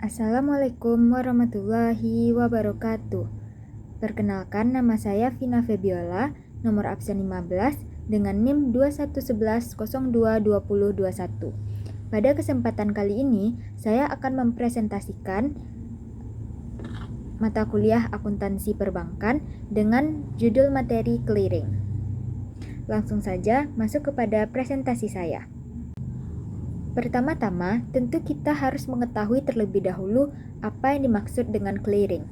Assalamualaikum warahmatullahi wabarakatuh. Perkenalkan, nama saya Vina Febiola, nomor absen 15 dengan NIM 2111022021. Pada kesempatan kali ini, saya akan mempresentasikan mata kuliah akuntansi perbankan dengan judul materi clearing. Langsung saja masuk kepada presentasi saya. Pertama-tama, tentu kita harus mengetahui terlebih dahulu apa yang dimaksud dengan clearing.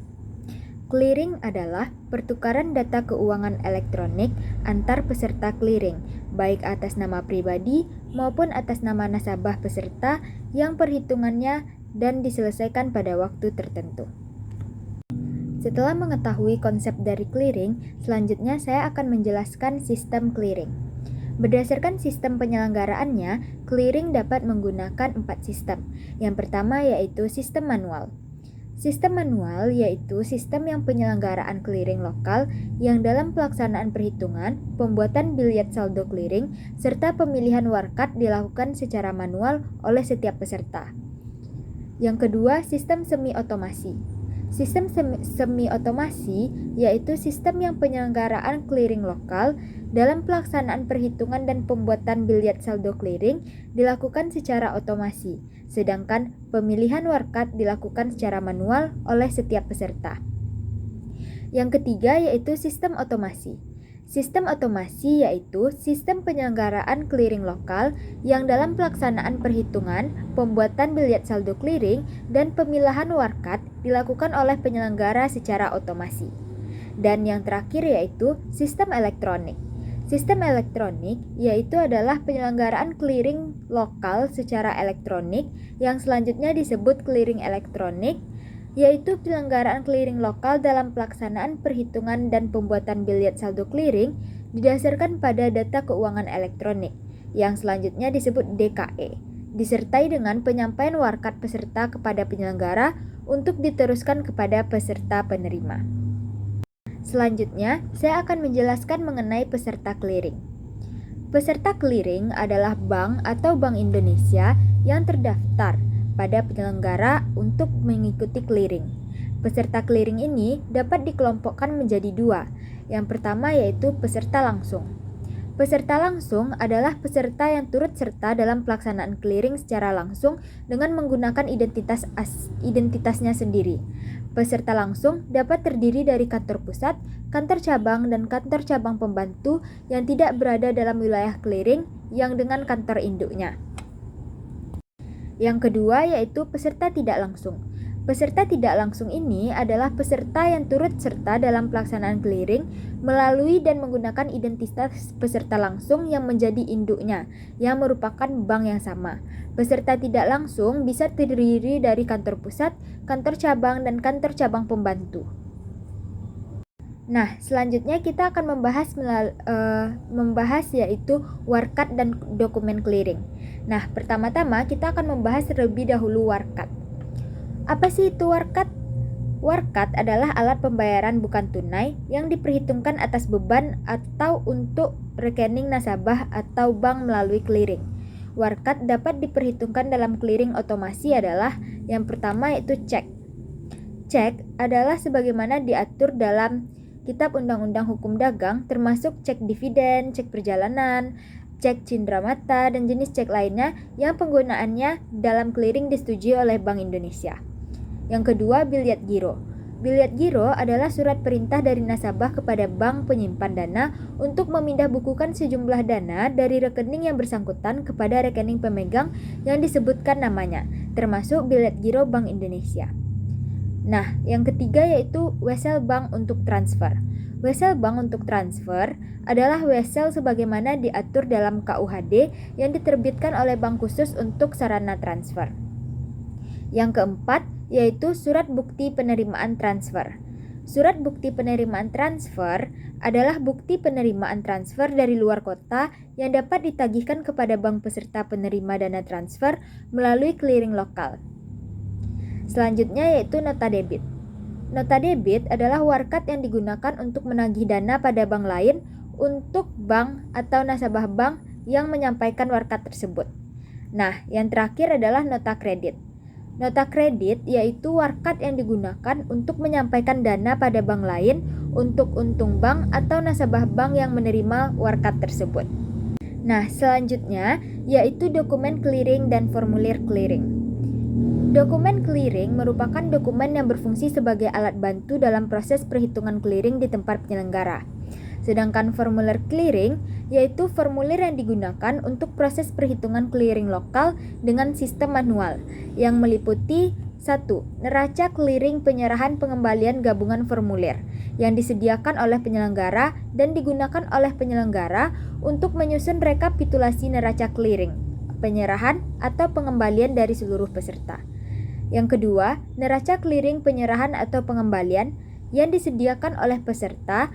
Clearing adalah pertukaran data keuangan elektronik antar peserta clearing, baik atas nama pribadi maupun atas nama nasabah peserta yang perhitungannya dan diselesaikan pada waktu tertentu. Setelah mengetahui konsep dari clearing, selanjutnya saya akan menjelaskan sistem clearing. Berdasarkan sistem penyelenggaraannya, clearing dapat menggunakan 4 sistem. Yang pertama yaitu sistem manual. Sistem manual yaitu sistem yang penyelenggaraan clearing lokal yang dalam pelaksanaan perhitungan, pembuatan biliet saldo clearing, serta pemilihan warkat dilakukan secara manual oleh setiap peserta. Yang kedua, sistem semi-otomasi. Sistem semi-otomasi yaitu sistem yang penyelenggaraan clearing lokal dalam pelaksanaan perhitungan dan pembuatan biliet saldo clearing dilakukan secara otomasi, sedangkan pemilihan warkat dilakukan secara manual oleh setiap peserta. Yang ketiga yaitu sistem otomasi. Sistem otomasi yaitu sistem penyelenggaraan clearing lokal yang dalam pelaksanaan perhitungan, pembuatan biliet saldo clearing, dan pemilahan warkat dilakukan oleh penyelenggara secara otomasi. Dan yang terakhir yaitu sistem elektronik. Sistem elektronik yaitu adalah penyelenggaraan clearing lokal secara elektronik yang selanjutnya disebut clearing elektronik, yaitu penyelenggaraan clearing lokal dalam pelaksanaan perhitungan dan pembuatan biliet saldo clearing didasarkan pada data keuangan elektronik, yang selanjutnya disebut DKE, disertai dengan penyampaian warkat peserta kepada penyelenggara untuk diteruskan kepada peserta penerima. Selanjutnya, saya akan menjelaskan mengenai peserta clearing. Peserta clearing adalah bank atau Bank Indonesia yang terdaftar pada penyelenggara untuk mengikuti clearing. Peserta clearing ini dapat dikelompokkan menjadi 2. Yang pertama yaitu peserta langsung. Peserta langsung adalah peserta yang turut serta dalam pelaksanaan clearing secara langsung dengan menggunakan identitasnya sendiri. Peserta langsung dapat terdiri dari kantor pusat, kantor cabang, dan kantor cabang pembantu yang tidak berada dalam wilayah clearing yang dengan kantor induknya. Yang kedua yaitu peserta tidak langsung. Peserta tidak langsung ini adalah peserta yang turut serta dalam pelaksanaan clearing melalui dan menggunakan identitas peserta langsung yang menjadi induknya, yang merupakan bank yang sama. Peserta tidak langsung bisa terdiri dari kantor pusat, kantor cabang, dan kantor cabang pembantu. Nah, selanjutnya kita akan membahas yaitu warkat dan dokumen clearing. Nah, pertama-tama kita akan membahas terlebih dahulu warkat. Apa sih itu warkat? Warkat adalah alat pembayaran bukan tunai yang diperhitungkan atas beban atau untuk rekening nasabah atau bank melalui clearing. Warkat dapat diperhitungkan dalam clearing otomasi adalah yang pertama yaitu cek. Cek adalah sebagaimana diatur dalam Kitab Undang-Undang Hukum Dagang, termasuk cek dividen, cek perjalanan, cek cindramata, dan jenis cek lainnya yang penggunaannya dalam clearing disetujui oleh Bank Indonesia. Yang kedua, biliet giro. Biliet giro adalah surat perintah dari nasabah kepada bank penyimpan dana untuk memindah bukukan sejumlah dana dari rekening yang bersangkutan kepada rekening pemegang yang disebutkan namanya, termasuk biliet giro Bank Indonesia. Nah, yang ketiga yaitu wesel bank untuk transfer. Wesel bank untuk transfer adalah wesel sebagaimana diatur dalam KUHD yang diterbitkan oleh bank khusus untuk sarana transfer. Yang keempat yaitu surat bukti penerimaan transfer. Surat bukti penerimaan transfer adalah bukti penerimaan transfer dari luar kota yang dapat ditagihkan kepada bank peserta penerima dana transfer melalui clearing lokal. Selanjutnya yaitu nota debit. Nota debit adalah warkat yang digunakan untuk menagih dana pada bank lain untuk bank atau nasabah bank yang menyampaikan warkat tersebut. Nah, yang terakhir adalah nota kredit. Nota kredit yaitu warkat yang digunakan untuk menyampaikan dana pada bank lain untuk untung bank atau nasabah bank yang menerima warkat tersebut. Nah, selanjutnya yaitu dokumen clearing dan formulir clearing. Dokumen clearing merupakan dokumen yang berfungsi sebagai alat bantu dalam proses perhitungan clearing di tempat penyelenggara. Sedangkan formulir clearing yaitu formulir yang digunakan untuk proses perhitungan clearing lokal dengan sistem manual yang meliputi 1. Neraca clearing penyerahan pengembalian gabungan formulir yang disediakan oleh penyelenggara dan digunakan oleh penyelenggara untuk menyusun rekapitulasi neraca clearing, penyerahan atau pengembalian dari seluruh peserta. Yang kedua, neraca clearing penyerahan atau pengembalian yang disediakan oleh peserta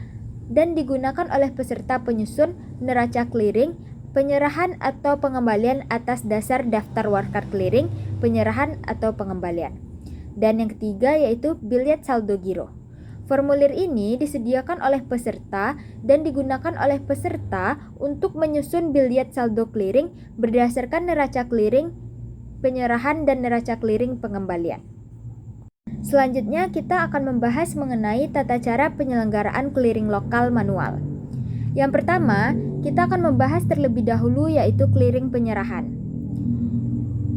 dan digunakan oleh peserta penyusun neraca clearing, penyerahan atau pengembalian atas dasar daftar warkat clearing, penyerahan atau pengembalian. Dan yang ketiga yaitu bilyet saldo giro. Formulir ini disediakan oleh peserta dan digunakan oleh peserta untuk menyusun bilyet saldo clearing berdasarkan neraca clearing, penyerahan dan neraca clearing pengembalian. Selanjutnya kita akan membahas mengenai tata cara penyelenggaraan clearing lokal manual. Yang pertama, kita akan membahas terlebih dahulu yaitu clearing penyerahan.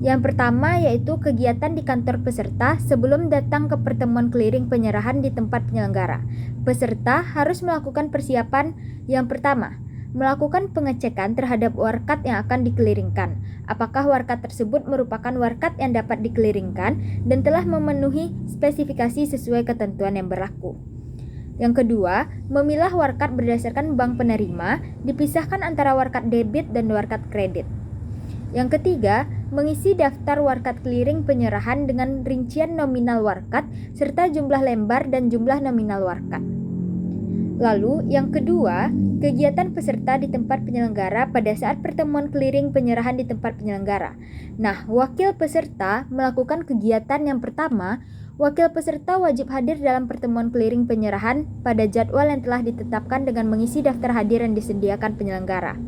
Yang pertama yaitu kegiatan di kantor peserta sebelum datang ke pertemuan clearing penyerahan di tempat penyelenggara. Peserta harus melakukan persiapan yang pertama, melakukan pengecekan terhadap warkat yang akan dikeliringkan. Apakah warkat tersebut merupakan warkat yang dapat dikeliringkan dan telah memenuhi spesifikasi sesuai ketentuan yang berlaku. Yang kedua, memilah warkat berdasarkan bank penerima, dipisahkan antara warkat debit dan warkat kredit. Yang ketiga, mengisi daftar warkat clearing penyerahan dengan rincian nominal warkat serta jumlah lembar dan jumlah nominal warkat. Lalu, yang kedua, kegiatan peserta di tempat penyelenggara pada saat pertemuan clearing penyerahan di tempat penyelenggara. Nah, wakil peserta melakukan kegiatan yang pertama. Wakil peserta wajib hadir dalam pertemuan clearing penyerahan pada jadwal yang telah ditetapkan dengan mengisi daftar hadir yang disediakan penyelenggara.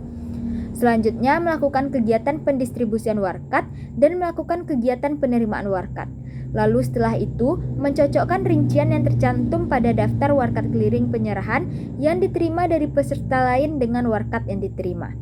Selanjutnya, melakukan kegiatan pendistribusian warkat dan melakukan kegiatan penerimaan warkat. Lalu setelah itu, mencocokkan rincian yang tercantum pada daftar warkat clearing penyerahan yang diterima dari peserta lain dengan warkat yang diterima.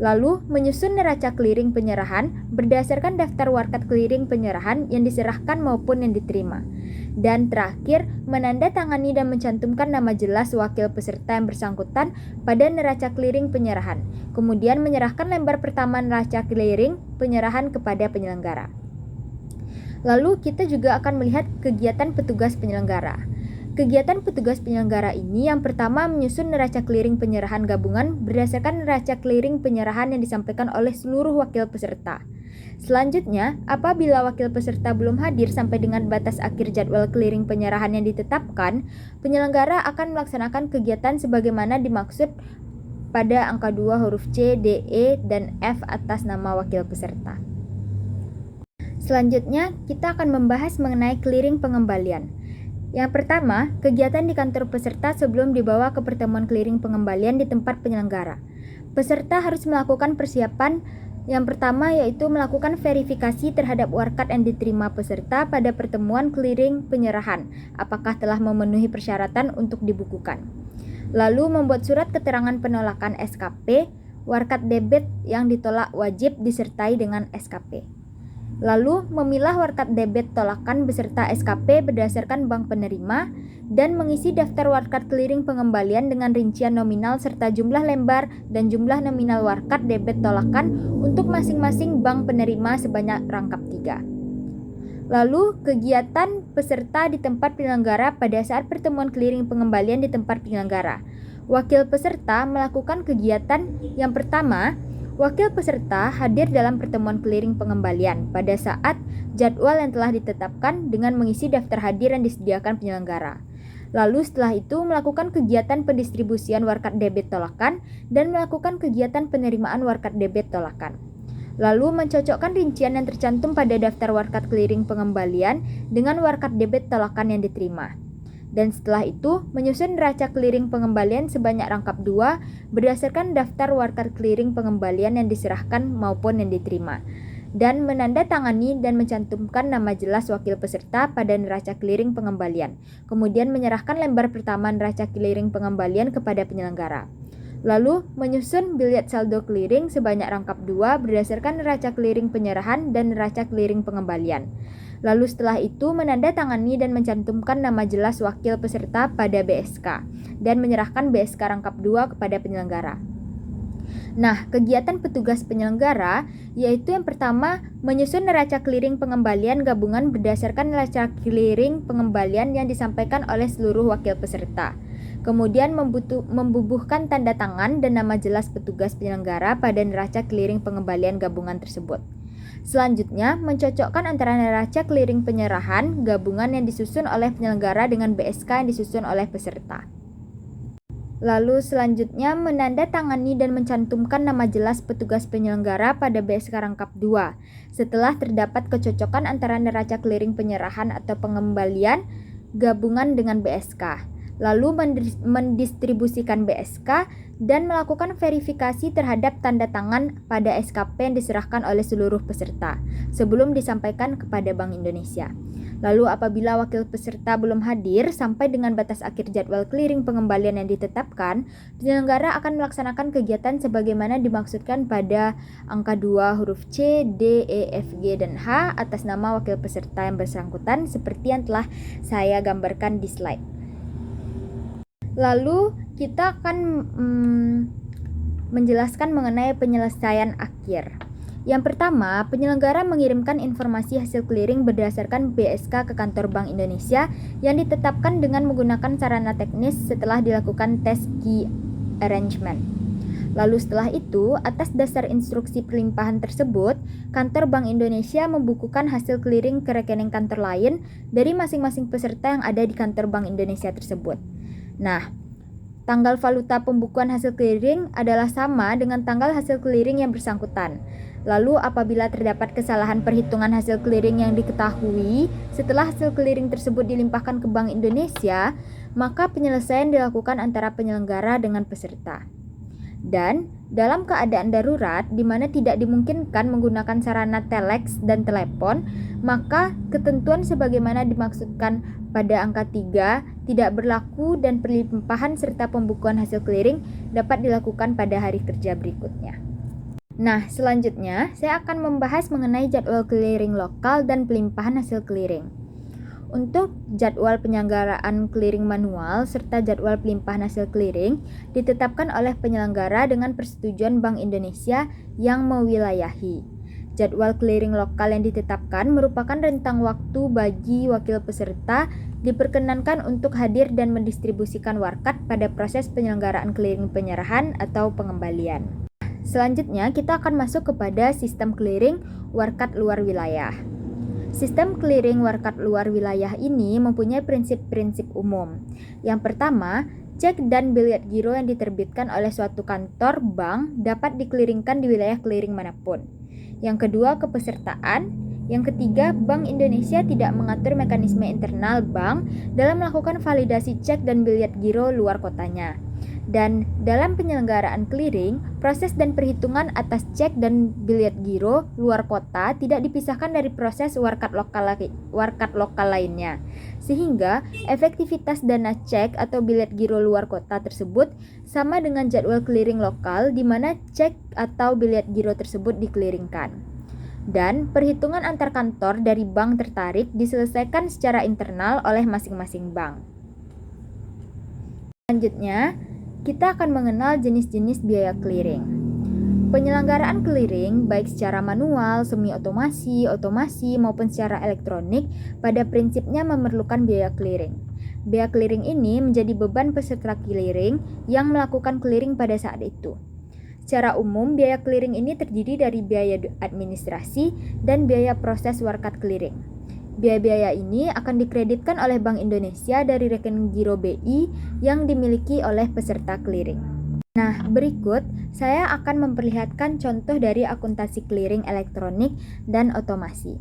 Lalu, menyusun neraca clearing penyerahan berdasarkan daftar warkat clearing penyerahan yang diserahkan maupun yang diterima. Dan terakhir, menandatangani dan mencantumkan nama jelas wakil peserta yang bersangkutan pada neraca clearing penyerahan. Kemudian menyerahkan lembar pertama neraca clearing penyerahan kepada penyelenggara. Lalu kita juga akan melihat kegiatan petugas penyelenggara. Kegiatan petugas penyelenggara ini yang pertama menyusun neraca clearing penyerahan gabungan berdasarkan neraca clearing penyerahan yang disampaikan oleh seluruh wakil peserta. Selanjutnya, apabila wakil peserta belum hadir sampai dengan batas akhir jadwal clearing penyerahan yang ditetapkan, penyelenggara akan melaksanakan kegiatan sebagaimana dimaksud pada angka 2 huruf C, D, E, dan F atas nama wakil peserta. Selanjutnya, kita akan membahas mengenai clearing pengembalian. Yang pertama, kegiatan di kantor peserta sebelum dibawa ke pertemuan clearing pengembalian di tempat penyelenggara. Peserta harus melakukan persiapan yang pertama yaitu melakukan verifikasi terhadap warkat yang diterima peserta pada pertemuan clearing penyerahan, apakah telah memenuhi persyaratan untuk dibukukan. Lalu membuat surat keterangan penolakan SKP, warkat debit yang ditolak wajib disertai dengan SKP. Lalu memilah warkat debit tolakan beserta SKP berdasarkan bank penerima dan mengisi daftar warkat clearing pengembalian dengan rincian nominal serta jumlah lembar dan jumlah nominal warkat debit tolakan untuk masing-masing bank penerima sebanyak rangkap 3. Lalu kegiatan peserta di tempat penyelenggara pada saat pertemuan clearing pengembalian di tempat penyelenggara. Wakil peserta melakukan kegiatan yang pertama. Wakil peserta hadir dalam pertemuan clearing pengembalian pada saat jadwal yang telah ditetapkan dengan mengisi daftar hadir yang disediakan penyelenggara. Lalu setelah itu melakukan kegiatan pendistribusian warkat debit tolakan dan melakukan kegiatan penerimaan warkat debit tolakan. Lalu mencocokkan rincian yang tercantum pada daftar warkat clearing pengembalian dengan warkat debit tolakan yang diterima. Dan setelah itu, menyusun neraca clearing pengembalian sebanyak rangkap 2 berdasarkan daftar warkat clearing pengembalian yang diserahkan maupun yang diterima. dan menandatangani dan mencantumkan nama jelas wakil peserta pada neraca clearing pengembalian. Kemudian menyerahkan lembar pertama neraca clearing pengembalian kepada penyelenggara. Lalu menyusun bilet saldo clearing sebanyak rangkap 2 berdasarkan neraca clearing penyerahan dan neraca clearing pengembalian. Lalu setelah itu menandatangani dan mencantumkan nama jelas wakil peserta pada BSK dan menyerahkan BSK rangkap 2 kepada penyelenggara. Nah, kegiatan petugas penyelenggara yaitu yang pertama menyusun neraca clearing pengembalian gabungan berdasarkan neraca clearing pengembalian yang disampaikan oleh seluruh wakil peserta. Kemudian membubuhkan tanda tangan dan nama jelas petugas penyelenggara pada neraca clearing pengembalian gabungan tersebut. Selanjutnya, mencocokkan antara neraca clearing penyerahan gabungan yang disusun oleh penyelenggara dengan BSK yang disusun oleh peserta. Lalu selanjutnya menandatangani dan mencantumkan nama jelas petugas penyelenggara pada BSK rangkap 2 setelah terdapat kecocokan antara neraca clearing penyerahan atau pengembalian gabungan dengan BSK. Lalu mendistribusikan BSK dan melakukan verifikasi terhadap tanda tangan pada SKP yang diserahkan oleh seluruh peserta sebelum disampaikan kepada Bank Indonesia. Lalu apabila wakil peserta belum hadir sampai dengan batas akhir jadwal clearing pengembalian yang ditetapkan, penyelenggara akan melaksanakan kegiatan sebagaimana dimaksudkan pada angka 2 huruf C, D, E, F, G, dan H atas nama wakil peserta yang bersangkutan seperti yang telah saya gambarkan di slide. Lalu kita akan menjelaskan mengenai penyelesaian akhir. Yang pertama, penyelenggara mengirimkan informasi hasil clearing berdasarkan BSK ke kantor Bank Indonesia yang ditetapkan dengan menggunakan sarana teknis setelah dilakukan tes key arrangement. Lalu setelah itu, atas dasar instruksi perlimpahan tersebut, kantor Bank Indonesia membukukan hasil clearing ke rekening kantor lain dari masing-masing peserta yang ada di kantor Bank Indonesia tersebut. Nah, tanggal valuta pembukuan hasil clearing adalah sama dengan tanggal hasil clearing yang bersangkutan. Lalu apabila terdapat kesalahan perhitungan hasil clearing yang diketahui setelah hasil clearing tersebut dilimpahkan ke Bank Indonesia, maka penyelesaian dilakukan antara penyelenggara dengan peserta. Dan dalam keadaan darurat di mana tidak dimungkinkan menggunakan sarana telex dan telepon, maka ketentuan sebagaimana dimaksudkan pada angka 3 tidak berlaku dan perlimpahan serta pembukuan hasil clearing dapat dilakukan pada hari kerja berikutnya. Nah, selanjutnya saya akan membahas mengenai jadwal clearing lokal dan pelimpahan hasil clearing. Untuk jadwal penyelenggaraan clearing manual serta jadwal pelimpahan hasil clearing ditetapkan oleh penyelenggara dengan persetujuan Bank Indonesia yang mewilayahi. Jadwal clearing lokal yang ditetapkan merupakan rentang waktu bagi wakil peserta diperkenankan untuk hadir dan mendistribusikan warkat pada proses penyelenggaraan clearing penyerahan atau pengembalian. Selanjutnya kita akan masuk kepada sistem clearing warkat luar wilayah. Sistem clearing warkat luar wilayah ini mempunyai prinsip-prinsip umum. Yang pertama, cek dan bilet giro yang diterbitkan oleh suatu kantor bank dapat dikliringkan di wilayah clearing manapun. Yang kedua, kepesertaan. Yang ketiga, Bank Indonesia tidak mengatur mekanisme internal bank dalam melakukan validasi cek dan bilet giro luar kotanya. Dan dalam penyelenggaraan clearing, proses dan perhitungan atas cek dan bilet giro luar kota tidak dipisahkan dari proses warkat lokal lainnya. Sehingga efektivitas dana cek atau bilet giro luar kota tersebut sama dengan jadwal clearing lokal di mana cek atau bilet giro tersebut dikliringkan. Dan perhitungan antar kantor dari bank tertarik diselesaikan secara internal oleh masing-masing bank. Selanjutnya, kita akan mengenal jenis-jenis biaya clearing. Penyelenggaraan clearing baik secara manual, semi-otomasi, otomasi maupun secara elektronik pada prinsipnya memerlukan biaya clearing. Biaya clearing ini menjadi beban peserta clearing yang melakukan clearing pada saat itu. Secara umum, biaya clearing ini terdiri dari biaya administrasi dan biaya proses warkat clearing. Biaya-biaya ini akan dikreditkan oleh Bank Indonesia dari rekening giro BI yang dimiliki oleh peserta clearing. Nah, berikut saya akan memperlihatkan contoh dari akuntansi clearing elektronik dan otomasi.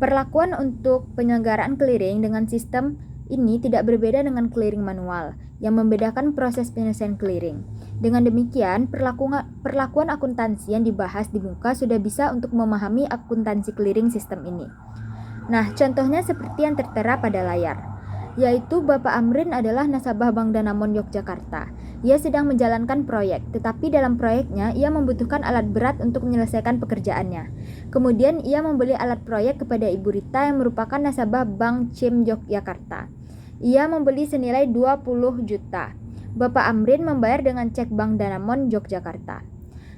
Perlakuan untuk penyelenggaraan clearing dengan sistem ini tidak berbeda dengan clearing manual, yang membedakan proses penyelesaian clearing. Dengan demikian, perlakuan akuntansi yang dibahas di muka sudah bisa untuk memahami akuntansi clearing sistem ini. Nah, contohnya seperti yang tertera pada layar, yaitu Bapak Amrin adalah nasabah Bank Danamon Yogyakarta. Ia sedang menjalankan proyek, tetapi dalam proyeknya ia membutuhkan alat berat untuk menyelesaikan pekerjaannya. Kemudian ia membeli alat proyek kepada Ibu Rita yang merupakan nasabah Bank CIM Yogyakarta. Ia membeli senilai 20 juta. Bapak Amrin membayar dengan cek Bank Danamon Yogyakarta.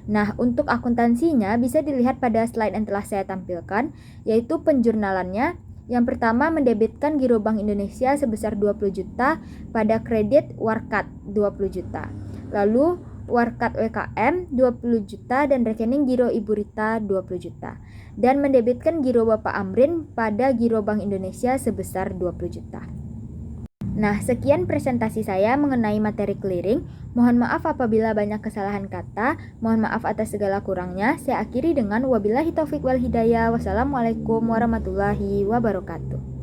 Nah, untuk akuntansinya bisa dilihat pada slide yang telah saya tampilkan, yaitu penjurnalannya. Yang pertama, mendebitkan giro Bank Indonesia sebesar 20 juta pada kredit Warkat 20 juta. Lalu Warkat WKM 20 juta dan rekening giro Ibu Rita 20 juta. Dan mendebitkan giro Bapak Amrin pada giro Bank Indonesia sebesar 20 juta. Nah, sekian presentasi saya mengenai materi clearing. Mohon maaf apabila banyak kesalahan kata. Mohon maaf atas segala kurangnya. Saya akhiri dengan wabillahi taufik wal hidayah. Wassalamualaikum warahmatullahi wabarakatuh.